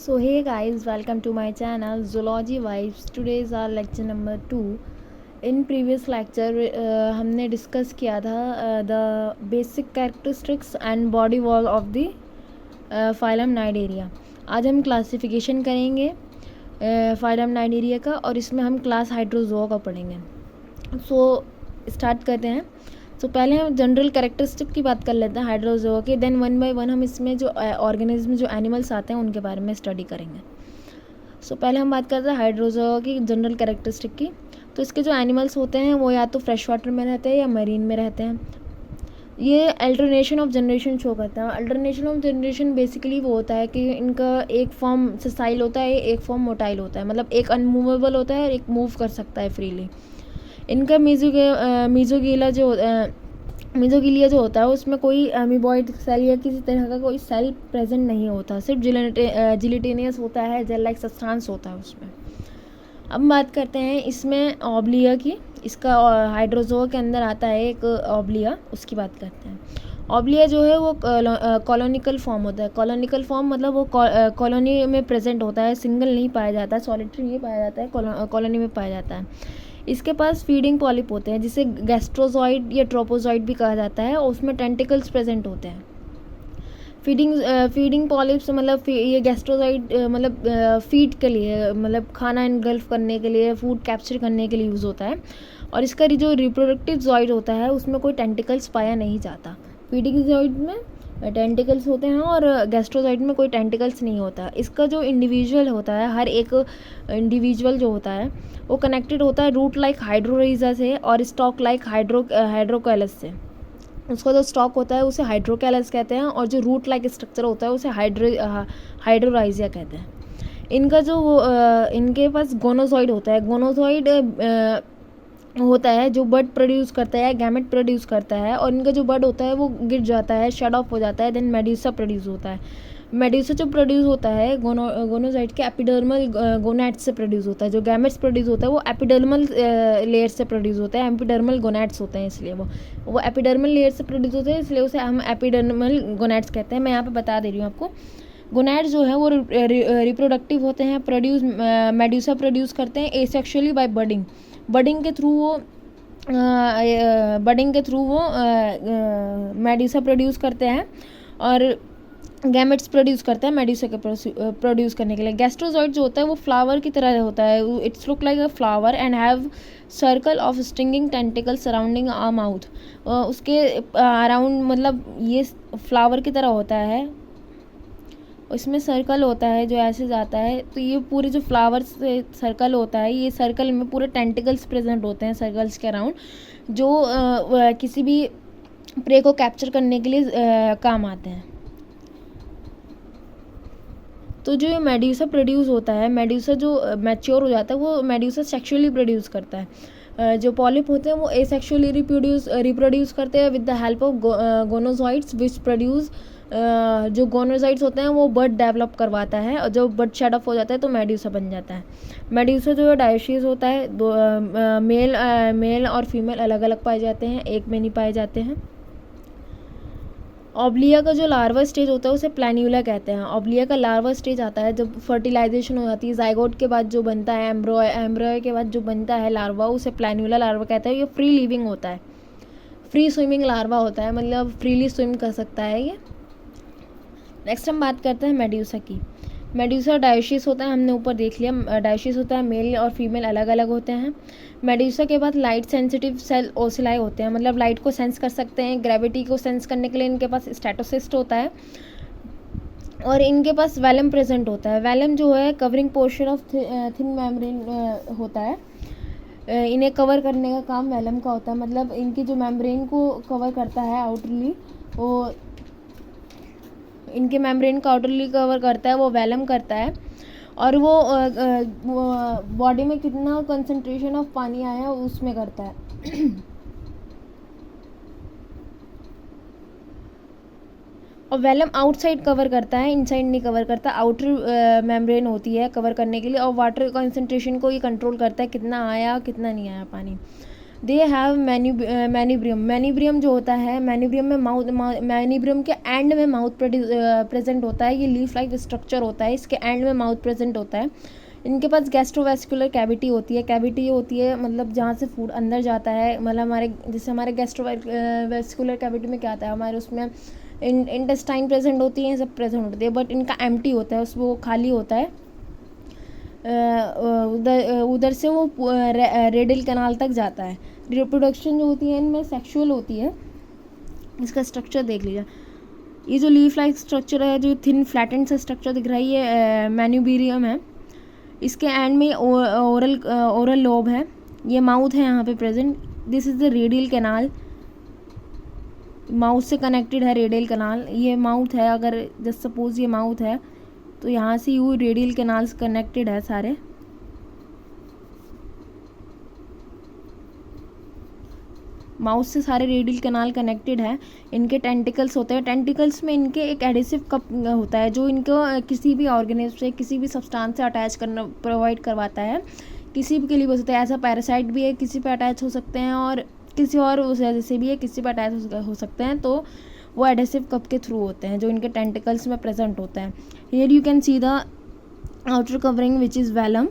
So hey guys, welcome to my channel Zoology Vibes. Today is our lecture number 2. In previous lecture हमने discuss किया था the basic characteristics and body wall of the phylum Cnidaria. आज हम classification करेंगे phylum Cnidaria का और इसमें हम क्लास हाइड्रोजोआ का पढ़ेंगे. सो स्टार्ट करते हैं. तो पहले हम जनरल कैरेक्टरिस्टिक की बात कर लेते हैं हाइड्रोजोआ के. देन वन बाय वन हम इसमें जो ऑर्गेनिज्म जो एनिमल्स आते हैं उनके बारे में स्टडी करेंगे. सो पहले हम बात करते हैं हाइड्रोजोआ की जनरल कैरेक्टरिस्टिक की. तो इसके जो एनिमल्स होते हैं वो या तो फ्रेश वाटर में रहते हैं या मरीन में रहते हैं. ये अल्टरनेशन ऑफ जनरेशन शो करता है. अल्टरनेशन ऑफ जनरेशन बेसिकली वो होता है कि इनका एक फॉर्म ससाइल होता है, एक फॉर्म मोटाइल होता है. मतलब एक अनमूवेबल होता है और एक मूव कर सकता है फ्रीली. इनका मीजोगिलिया जो होता है उसमें कोई अमीबॉइड सेल या किसी तरह का कोई सेल प्रेजेंट नहीं होता. सिर्फ जिलेटिनियस होता है, जेल लाइक सब्सटेंस होता है उसमें. अब बात करते हैं इसमें ऑब्लिया की. इसका हाइड्रोजोआ के अंदर आता है एक ऑब्लिया, उसकी बात करते हैं. ऑब्लिया जो है वो कॉलोनिकल फॉर्म होता है. कॉलोनिकल फॉर्म मतलब वो कॉलोनी में प्रेजेंट होता है, सिंगल नहीं पाया जाता है, सॉलिटरी नहीं पाया जाता है, कॉलोनी में पाया जाता है. इसके पास फीडिंग पॉलिप होते हैं जिसे गैस्ट्रोजॉइड या ट्रोपोजॉइड भी कहा जाता है और उसमें टेंटिकल्स प्रेजेंट होते हैं. फीडिंग पॉलिप्स मतलब ये गैस्ट्रोजॉइड मतलब फीड के लिए, मतलब खाना इनगल्फ करने के लिए, फूड कैप्चर करने के लिए यूज़ होता है. और इसका जो रिप्रोडक्टिव जॉइड होता है उसमें कोई टेंटिकल्स पाया नहीं जाता. फीडिंग जॉइड में टेंटिकल्स होते हैं और गैस्ट्रोजॉइड में कोई टेंटिकल्स नहीं होता. इसका जो इंडिविजुअल होता है, हर एक इंडिविजुअल जो होता है वो कनेक्टेड होता है रूट लाइक हाइड्रोराइजा से और स्टॉक लाइक हाइड्रोकैलस से. उसका जो स्टॉक होता है उसे हाइड्रोकैलस कहते हैं और जो रूट लाइक स्ट्रक्चर होता है उसे हाइड्रोराइजिया कहते हैं. इनका जो इनके पास गोनोजॉइड होता है. गोनोजॉइड होता है जो बड प्रोड्यूस करता है, गैमेट प्रोड्यूस करता है. और इनका जो बड होता है वो गिर जाता है, शट ऑफ हो जाता है. देन मेड्यूसा प्रोड्यूस होता है. मेड्यूसा जो प्रोड्यूस होता है गोनोजॉइड के एपिडर्मल गोनैड्स से प्रोड्यूस होता है. जो गैमेट्स प्रोड्यूस होता है वो एपिडर्मल लेयर से प्रोड्यूस होता है. एपिडर्मल गोनैड्स होते हैं इसलिए वो एपिडर्मल लेयर से प्रोड्यूस होते हैं, इसलिए उसे हम एपिडर्मल गोनैड्स कहते हैं. मैं यहाँ पे बता दे रही हूँ आपको. गोनैड्स जो है वो रिप्रोडक्टिव होते हैं. मेड्यूसा प्रोड्यूस करते हैं एसेक्सुअली बाय बडिंग. बडिंग के थ्रू वो मेड्यूसा प्रोड्यूस करते हैं और गैमेट्स प्रोड्यूस करता है मेड्यूसा के प्रोड्यूस करने के लिए. गैस्ट्रोजॉइड जो होता है वो फ्लावर की तरह होता है. It's look like a flower and have circle of stinging tentacle surrounding a mouth. उसके अराउंड मतलब ये फ्लावर की तरह होता है, इसमें सर्कल होता है जो ऐसे जाता है. तो ये पूरे जो फ्लावर से सर्कल होता है, ये सर्कल में पूरे टेंटिकल्स प्रेजेंट होते हैं सर्कल्स के अराउंड, जो किसी भी प्रे को कैप्चर करने के लिए काम आते हैं. तो जो मेड्यूसा प्रोड्यूस होता है, मेड्यूसा जो मैच्योर हो जाता है वो मेड्यूसा सेक्सुअली प्रोड्यूस करता है. जो पॉलिप होते हैं वो एसेक्सुअली रिप्रोड्यूस करते हैं with the help of gonozooids which produce. जो गोनोजॉइड्स होते हैं वो बर्ड डेवलप करवाता है और जो बर्ड शेड ऑफ हो जाता है तो मेड्यूसा बन जाता है. मेड्यूसा जो डायोसिस होता है, दो मेल और फीमेल अलग अलग पाए जाते हैं, एक में नहीं पाए जाते हैं. ऑब्लिया का जो लार्वा स्टेज होता है उसे प्लैन्यूला कहते हैं. ऑब्लिया का लार्वा स्टेज आता है जब फर्टिलाइजेशन हो जाती है. जाइगोट के बाद जो बनता है एम्ब्रॉय के बाद जो बनता है लार्वा उसे प्लैन्यूला लार्वा कहते हैं. ये फ्री लिविंग होता है, फ्री स्विमिंग लार्वा होता है, मतलब फ्रीली स्विम कर सकता है ये. नेक्स्ट हम बात करते हैं मेड्यूसा की. मेड्यूसा डायोसिस होता है, हमने ऊपर देख लिया. डायोसिस होता है, मेल और फीमेल अलग अलग होते हैं. मेड्यूसा के बाद लाइट सेंसिटिव सेल ओसिलाई होते हैं, मतलब लाइट को सेंस कर सकते हैं. ग्रेविटी को सेंस करने के लिए इनके पास स्टेटोसिस्ट होता है और इनके पास वैलम प्रेजेंट होता है. वैलम जो है covering portion of thin membrane होता है. इन्हें कवर करने का काम वैलम का होता है, मतलब इनकी जो मेम्ब्रेन को कवर करता है आउटरली, वो इनके मेम्ब्रेन का आउटरली कवर करता है वो वैलम करता है. और वो बॉडी में कितना कंसंट्रेशन ऑफ पानी आया उसमें करता है. और वैलम आउटसाइड कवर करता है, इनसाइड नहीं कवर करता. आउटर मेम्ब्रेन होती है कवर करने के लिए और वाटर कंसंट्रेशन को ये कंट्रोल करता है, कितना आया कितना नहीं आया पानी. दे हैव मैन्यूब्रियम जो होता है, मैन्यूब्रियम में मैन्यूब्रियम के एंड में माउथ प्रेजेंट होता है। ये लीफ लाइक स्ट्रक्चर होता है, इसके एंड में माउथ प्रेजेंट होता है। इनके पास गैस्ट्रोवेस्कुलर कैविटी होती है। कैविटी होती है मतलब जहाँ से फूड अंदर जाता है, मतलब हमारे गैस्ट्रोवेस्कुलर कैविटी में क्या आता है, हमारे उसमें इंटेस्टाइन प्रेजेंट होती है, सब प्रेजेंट होती है, बट इनका एम्प्टी होता है, उसमें वो खाली होता है। उधर से वो रेडियल कैनाल तक जाता है। रिप्रोडक्शन जो होती है इनमें सेक्सुअल होती है। इसका स्ट्रक्चर देख लीजिए, ये जो लीफ लाइक स्ट्रक्चर है, जो थिन फ्लैटेंड सा स्ट्रक्चर दिख रहा है, ये मैन्यूबेरियम है। इसके एंड में ओरल लोब है, ये माउथ है यहाँ पे present. This is the radial canal, mouth से कनेक्टेड है रेडियल कैनाल। ये माउथ है, अगर जस्ट सपोज ये माउथ है तो यहाँ से यू रेडियल कैनाल्स कनेक्टेड है सारे। माउथ से सारे रेडियल कैनाल कनेक्टेड है। इनके टेंटिकल्स होते हैं, टेंटिकल्स में इनके एक एडिसिव कप होता है जो इनको किसी भी ऑर्गेनिज्म से, किसी भी सब्सटेंस से अटैच करना प्रोवाइड करवाता है। किसी भी के लिए हो सकता है, ऐसा पैरासाइट भी है, किसी पे अटैच हो सकते हैं, और किसी और उस वजह से भी है, किसी पे अटैच हो सकते हैं। तो वो एडेसिव कप के थ्रू होते हैं जो इनके टेंटिकल्स में प्रेजेंट होता है। Here you can see the outer covering which is velum.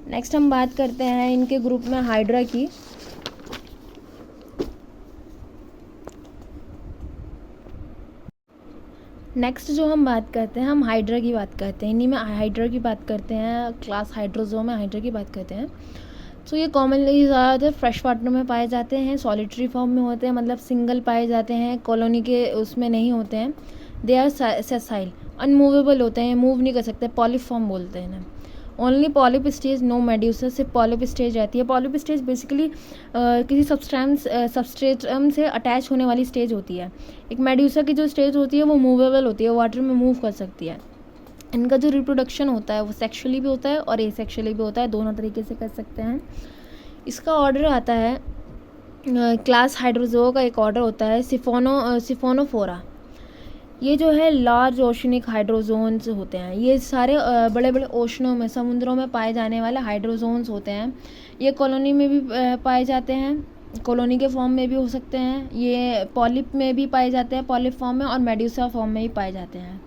Next हम बात करते हैं इनके ग्रुप में हाइड्रा की। नेक्स्ट जो हम बात करते हैं, हम हाइड्रा की बात करते हैं, इन्हीं में हाइड्रा की बात करते हैं, क्लास हाइड्रोजोआ में हाइड्रा की बात करते हैं। तो ये कॉमनली ज़्यादातर फ्रेश वाटर में पाए जाते हैं, सॉलिटरी फॉर्म में होते हैं, मतलब सिंगल पाए जाते हैं, कॉलोनी के उसमें नहीं होते हैं। दे आर सेसाइल, अनमूवेबल होते हैं, मूव नहीं कर सकते, पॉलिप फॉर्म बोलते हैं ना। Only polyp stage, no medusa, सिर्फ पॉलिप स्टेज रहती है। पॉलिप स्टेज बेसिकली किसी सबस्ट्रेटम से अटैच होने वाली स्टेज होती है। एक मेड्यूसा की जो स्टेज होती है वो मूवेबल होती है, वाटर में मूव कर सकती है। इनका जो रिप्रोडक्शन होता है वो सेक्सुअली भी होता है और एसेक्सुअली भी होता है, दोनों तरीके से कर सकते हैं। इसका ऑर्डर आता है, क्लास हाइड्रोजोआ का एक ऑर्डर होता है सिफोनोफोरा। ये जो है लार्ज ओशनिक हाइड्रोजोन्स होते हैं। ये सारे बड़े बड़े ओशनों में, समुद्रों में पाए जाने वाले हाइड्रोजोन्स होते हैं। ये कॉलोनी में भी पाए जाते हैं, कॉलोनी के फॉर्म में भी हो सकते हैं। ये पॉलिप में भी पाए जाते हैं, पॉलिप फॉर्म में, और मेड्यूसा फॉर्म में भी पाए जाते हैं।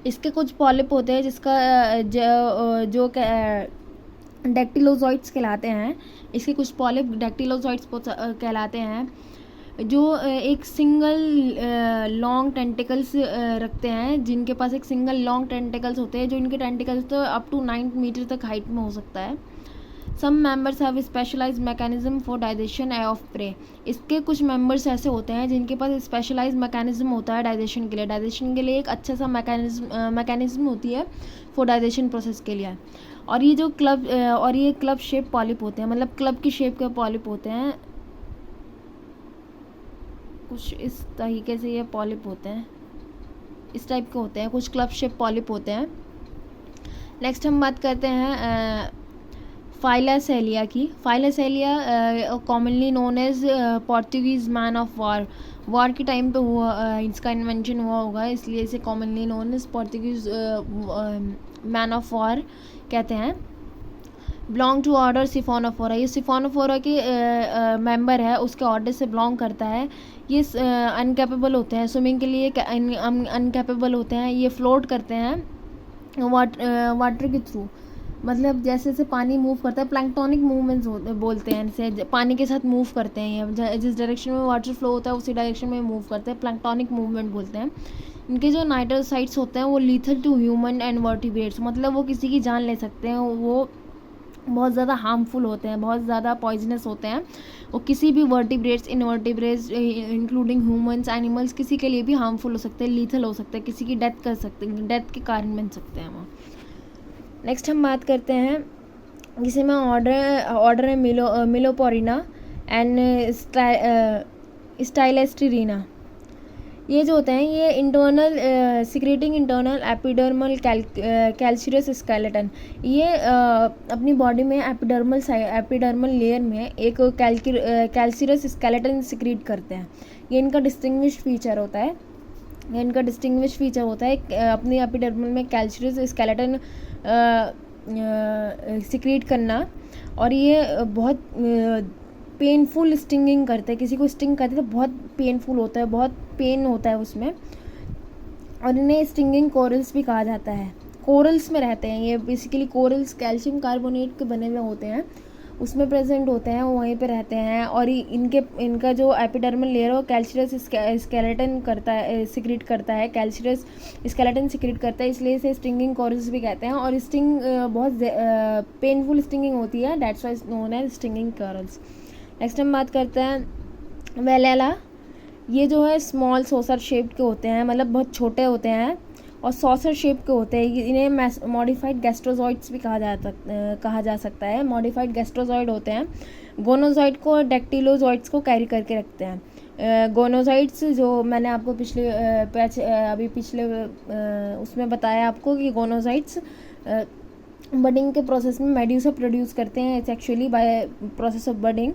इसके कुछ पॉलिप होते हैं जिसका जो डेक्टिलोजॉइड्स कहलाते हैं। इसके कुछ पॉलिप डेक्टिलोजॉइड्स कहलाते हैं, जो एक सिंगल लॉन्ग टेंटिकल्स रखते हैं, जिनके पास एक सिंगल लॉन्ग टेंटिकल्स होते हैं, जो इनके टेंटिकल्स तो अप टू 9 मीटर तक हाइट में हो सकता है। Some members have specialised mechanism for digestion of prey. इसके कुछ मेंबर्स ऐसे होते हैं जिनके पास स्पेशलाइज्ड मैकेनिज्म होता है डाइजेशन के लिए। डाइजेशन के लिए एक अच्छा सा मैकेनिज्म होती है फॉर डाइजेशन प्रोसेस के लिए। और ये जो क्लब शेप पॉलिप होते हैं, मतलब क्लब की शेप के पॉलिप होते हैं, कुछ इस तरीके से ये पॉलिप होते हैं, इस टाइप के होते हैं, कुछ क्लब शेप पॉलिप होते हैं। नेक्स्ट हम बात करते हैं फाइलासेलिया की। Physalia commonly known as Portuguese man of war के टाइम पे हुआ, इसका इन्वेंशन हुआ होगा, इसलिए इसे commonly known as Portuguese man of war कहते हैं। Belong to order siphonophora. ये सिफोनोफोरा के मेंबर है, उसके ऑर्डर से बिलोंग करता है। ये अनकैपेबल होते हैं, स्विमिंग के लिए अनकैपेबल होते हैं। ये फ्लोट करते हैं वाटर के थ्रू, मतलब जैसे जैसे पानी मूव करता है, प्लैंक्टोनिक मूवमेंट्स बोलते हैं इनसे। पानी के साथ मूव करते हैं ये, जिस डायरेक्शन में वाटर फ्लो होता है उसी डायरेक्शन में मूव करते हैं, प्लैंक्टोनिक मूवमेंट बोलते हैं। इनके जो नाइट्रोसाइट्स होते हैं वो lethal to human and vertebrates, मतलब वो किसी की जान ले सकते हैं, वो बहुत ज़्यादा हार्मफुल होते हैं, बहुत ज़्यादा पॉइजनस होते हैं। वो किसी भी vertebrates, invertebrates including humans, animals, किसी के लिए भी हार्मफुल हो सकते हैं, लीथल हो सकते हैं, किसी की डेथ कर सकते हैं, डेथ के कारण बन सकते हैं वो। नेक्स्ट हम बात करते हैं, जिसे में ऑर्डर है मिलोपोरिना एंड स्टाइलेस्टेरिना। ये जो होते हैं ये internal secreting internal epidermal calcareous skeleton. ये अपनी बॉडी में एपिडर्मल लेयर में एक कैल्शियस स्केलेटन सिक्रीट करते हैं। ये इनका डिस्टिंग्विश फीचर होता है। अपनी एपिडर्मल में कैल्शियस स्केलेटन सिक्रीट करना। और ये बहुत पेनफुल स्टिंगिंग करते हैं, किसी को स्टिंग करते हैं तो बहुत पेनफुल होता है, बहुत पेन होता है उसमें, और इन्हें स्टिंगिंग कोरल्स भी कहा जाता है। कोरल्स में रहते हैं ये, बेसिकली कोरल्स कैल्शियम कार्बोनेट के बने हुए होते हैं, उसमें प्रेजेंट होते हैं, वहीं पे रहते हैं। और इनका जो एपिडर्मल लेयर है वो कैल्शियस स्केलेटन करता है, सिक्रीट करता है, कैल्शियस स्केलेटन सिक्रीट करता है, इसलिए इसे स्टिंगिंग कोरल्स भी कहते हैं। और स्टिंग बहुत पेनफुल स्टिंगिंग होती है, that's why known as stinging corals. Next हम बात करते हैं वेलेला। ये जो है स्मॉल सॉसर शेप के होते हैं, मतलब बहुत छोटे होते हैं और सॉसर शेप के होते हैं। इन्हें मॉडिफाइड गैस्ट्रोजॉइड्स भी कहा जा सकता है। मॉडिफाइड गैस्ट्रोजॉइड होते हैं, गोनोजॉइड को और डेक्टिलोजॉइड्स को कैरी करके रखते हैं। गोनोजॉइड्स जो मैंने आपको पिछले उसमें बताया आपको कि गोनोजॉइड्स बडिंग के प्रोसेस में मेड्यूसा प्रोड्यूस करते हैं sexually by process of budding.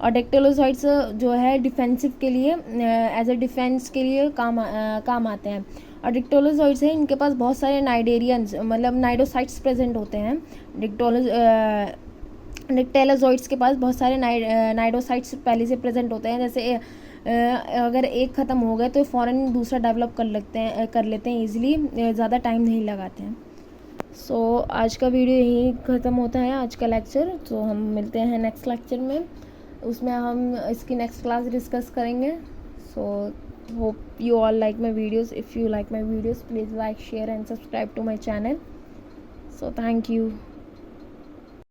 और डेक्टिलोजॉइड्स जो है डिफेंसिव के लिए, एज ए डिफेंस के लिए काम आते हैं। और डिक्टोलोजॉइड्स हैं, इनके पास बहुत सारे नाइडेरियंस मतलब नाइडोसाइट्स प्रेजेंट होते हैं। डिक्टेलोजॉइड्स के पास बहुत सारे नाइडोसाइट्स पहले से प्रेजेंट होते हैं। जैसे अगर एक ख़त्म हो गए तो फ़ौरन दूसरा डेवलप कर लेते हैं ईजिली, ज़्यादा टाइम नहीं लगाते हैं। सो आज का वीडियो यहीं ख़त्म होता है, आज का लेक्चर। तो हम मिलते हैं नेक्स्ट लेक्चर में, उसमें हम इसकी नेक्स्ट क्लास डिस्कस करेंगे। सो hope you all like my videos. If you like my videos, please like, share and subscribe to my channel. So thank you.